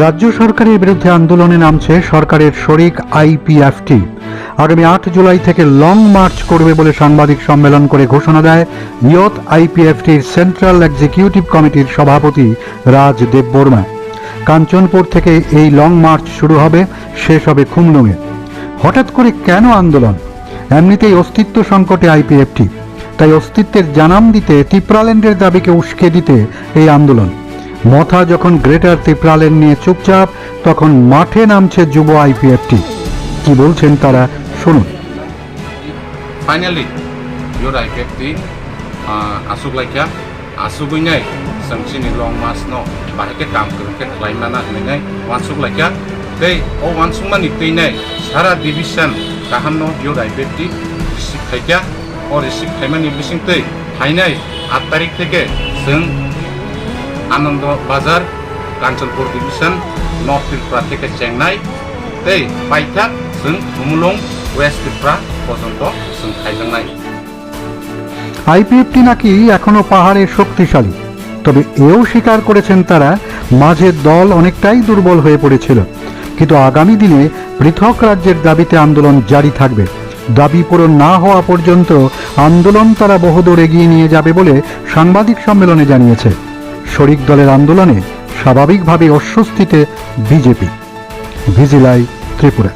রাজ্য সরকারের বিরুদ্ধে আন্দোলনে নামছে সরকারের শরিক আইপিএফটি। আগামী ৮ জুলাই থেকে লং মার্চ করবে বলে সাংবাদিক সম্মেলন করে ঘোষণা দেয় ইয়ত আইপিএফটির সেন্ট্রাল এক্সিকিউটিভ কমিটির সভাপতি রাজ দেববর্মা। কাঞ্চনপুর থেকে এই লং মার্চ শুরু হবে, শেষ হবে খুমলুঙে। হঠাৎ করে কেন আন্দোলন? এমনিতেই অস্তিত্ব সংকটে আইপিএফটি, তাই অস্তিত্বের জানান দিতে তিপ্রাল্যান্ডের দাবিকে উস্কে দিতে এই আন্দোলন। মথা যখন গ্রেটার তিপ্রাল্যান্ড নিয়ে চুপচাপ, তখন মাঠে নামছে যুব আইপিএফটি। কি বলছেন তারা, শুনুন। Finally, your IPFT asuk laikya asuguinai samchini long mas no bahake kam kerke lainana hinai wansuk laikya tei o wansuk mani teinai sara division kahanno your IPFT receive khaikya o receive khaimani bising tei hainai 8 tarik theke जों आनंद बाजार Kanchanpur division north Tripura থেকে Chennai tei paithak जों खुमलुं West Tripura পর্যন্ত जों খাইলাंनाय। IPFT নাকি এখনো পাহাড়ে শক্তিশালী, তবে এও স্বীকার করেছেন তারা মাঝে দল অনেকটাই দুর্বল হয়ে পড়েছিল। কিন্তু আগামী দিনে পৃথক রাজ্যের দাবিতে আন্দোলন জারি থাকবে। দাবি পূরণ না হওয়া পর্যন্ত আন্দোলন তারা বহুদূর এগিয়ে নিয়ে যাবে বলে সাংবাদিক সম্মেলনে জানিয়েছে। শরিক দলের আন্দোলনে স্বাভাবিকভাবে অস্বস্তিতে বিজেপি। ভিজিলাই ত্রিপুরা।